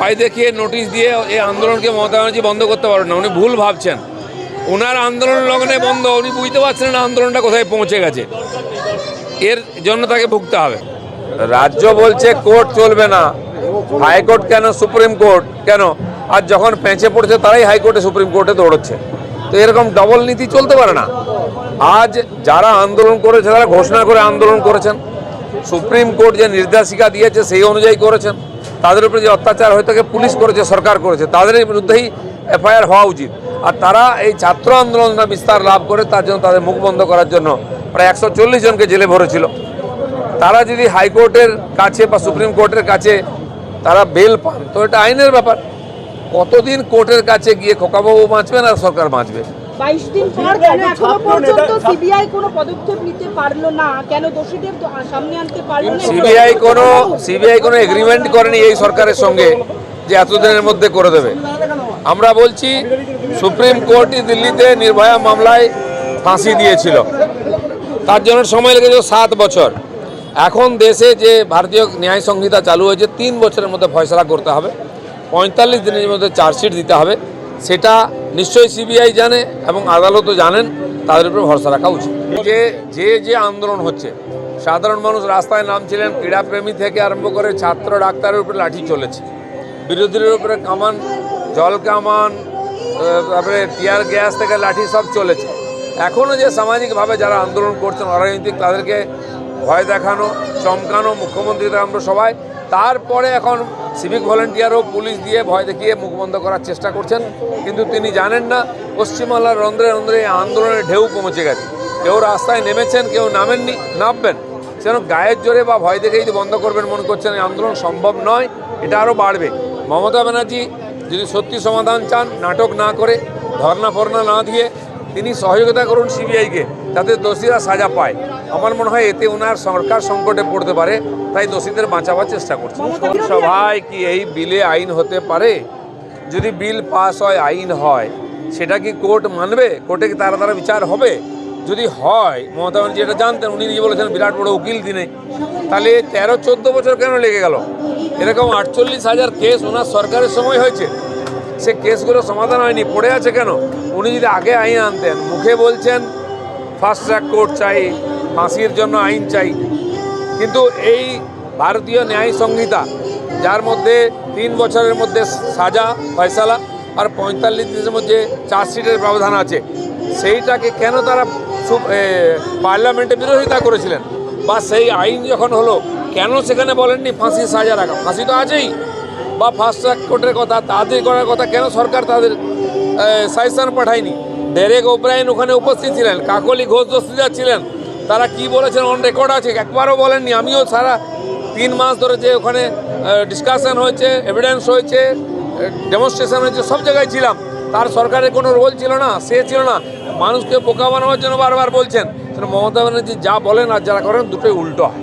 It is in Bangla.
ভয় দেখিয়ে নোটিশ দিয়ে এই আন্দোলনকে মমতা ব্যানার্জি বন্ধ করতে পারবেন না। উনি ভুল ভাবছেন। ওনার আন্দোলন লগ্নে বন্ধ, উনি বুঝতে পারছেন না আন্দোলনটা কোথায় পৌঁছে গেছে। এর জন্য তাকে ভুগতে হবে। রাজ্য বলছে কোর্ট চলবে না, হাইকোর্ট কেন, সুপ্রিম কোর্ট কেন? আর যখন পেঁচে পড়ছে তারাই হাইকোর্টে সুপ্রিম কোর্টে দৌড়চ্ছে। তো এরকম ডবল নীতি চলতে পারে না। আজ যারা আন্দোলন করেছে তারা ঘোষণা করে আন্দোলন করেছেন, সুপ্রিম কোর্ট যে নির্দেশিকা দিয়েছে সেই অনুযায়ী করেছেন। তাদের উপরে যে অত্যাচার হয়ে থাকে পুলিশ করেছে, সরকার করেছে, তাদের বিরুদ্ধেই এফআইআর হওয়া উচিত। আর তারা এই ছাত্র আন্দোলনটা বিস্তার লাভ করে তার জন্য তাদের মুখ বন্ধ করার জন্য প্রায় 140 জনকে জেলে ভরেছিল। তারা যদি হাইকোর্টের কাছে বা সুপ্রিম কোর্টের কাছে তারা বেল পান তো এটা আইনের ব্যাপার। কতদিন কোর্টের কাছে গিয়ে খোকাবাবু বাঁচবেন আর সরকার বাঁচবে? 22 দিন পর কেন এখনো পর্যন্ত সিবিআই কোনো পদক্ষেপ নিতে পারলো না? কেন দোষীদের সামনে আনতে পারলো না? সিবিআই কোনো এগ্রিমেন্ট করেনি এই সরকারের সঙ্গে যে এতদিনের মধ্যে করে দেবে। আমরা বলছি সুপ্রিম কোর্টই দিল্লিতে নির্ভয়া মামলায় ফাঁসি দিয়েছিল, তার জন্য সময় লেগেছিল 7 বছর। এখন দেশে যে ভারতীয় ন্যায় সংহিতা চালু হয়েছে, 3 বছরের মধ্যে ফয়সলা করতে হবে, 45 দিনের মধ্যে চার্জশিট দিতে হবে। সেটা নিশ্চয়ই সিবিআই জানে এবং আদালতও জানেন, তাদের উপরে ভরসা রাখা উচিত। যে আন্দোলন হচ্ছে, সাধারণ মানুষ রাস্তায় নামছিলেন, ক্রীড়াপ্রেমী থেকে আরম্ভ করে ছাত্র ডাক্তারের উপরে লাঠি চলেছে, বিরোধীদের উপরে কামান, জল কামান, তারপরে টিয়ার গ্যাস থেকে লাঠি সব চলেছে। এখনও যে সামাজিকভাবে যারা আন্দোলন করছেন অরাজনৈতিক, তাদেরকে ভয় দেখানো, চমকানো, মুখ্যমন্ত্রী আমরা সবাই, তারপরে এখন সিভিক ভলেন্টিয়ারও পুলিশ দিয়ে ভয় দেখিয়ে মুখ বন্ধ করার চেষ্টা করছেন। কিন্তু তিনি জানেন না পশ্চিমবাংলার রন্ধ্রে রন্ধ্রে আন্দোলনের ঢেউ পৌঁছে গেছে। কেউ রাস্তায় নেমেছেন, কেউ নামেননি, নামবেন। সেন গায়ের জোরে বা ভয় দেখে যদি বন্ধ করবেন মনে করছেন, এই আন্দোলন সম্ভব নয়, এটা আরও বাড়বে। মমতা ব্যানার্জি যদি সত্যি সমাধান চান, নাটক না করে, ধর্না ফর্না না দিয়ে তিনি সহযোগিতা করুন সিবিআইকে, যাতে দোষীরা সাজা পায়। আমার মনে হয় এতে ওনার সরকার সংকটে পড়তে পারে, তাই দোষীদের বাঁচাবার চেষ্টা করছে। সভায় কি এই বিলে আইন হতে পারে? যদি বিল পাস হয়, আইন হয়, সেটা কি কোর্ট মানবে? কোর্টে কি তারা বিচার হবে? যদি হয়, মমতা ব্যানার্জি এটা জানতেন, উনি নিজে বলেছেন বিরাট বড় উকিল তিনি, তাহলে 13-14 বছর কেন লেগে গেল? এরকম 48,000 কেস ওনার সরকারের সময় হয়েছে, সে কেসগুলো সমাধান হয়নি, পড়ে আছে কেন? উনি যদি আগে আইন আনতেন। মুখে বলছেন ফাস্ট ট্র্যাক কোর্ট চাই, ফাঁসির জন্য আইন চাই, কিন্তু এই ভারতীয় ন্যায় সংহিতা যার মধ্যে 3 বছরের মধ্যে সাজা ফয়সালা আর 45 দিনের মধ্যে চার্জশিটের ব্যবধান আছে, সেইটাকে কেন তারা পার্লামেন্টে বিরোধিতা করেছিলেন? বা সেই আইন যখন হলো, কেন সেখানে বলেননি ফাঁসির সাজা রাখা? ফাঁসি তো আছেই। বা ফাস্ট ট্র্যাক কোর্টের কথা, তাদের করার কথা, কেন সরকার তাদের সাজেশন পাঠায়নি? ডেরেক ওব্রায়েন ওখানে উপস্থিত ছিলেন, কাকলি ঘোষ দস্তিদার ছিলেন, তারা কি বলেছেন অন রেকর্ড আছে, একবারও বলেননি। আমিও সারা 3 মাস ধরে যে ওখানে ডিসকাশন হয়েছে, এভিডেন্স হয়েছে, ডেমনস্ট্রেশন হয়েছে, সব জায়গায় ছিলাম। তার সরকারের কোনো রোল ছিল না, সে ছিল না। মানুষকে বোকা বানানোর জন্য বারবার বলছেন। মমতা ব্যানার্জি যা বলেন আর যারা করেন দুটোই উল্টো হয়।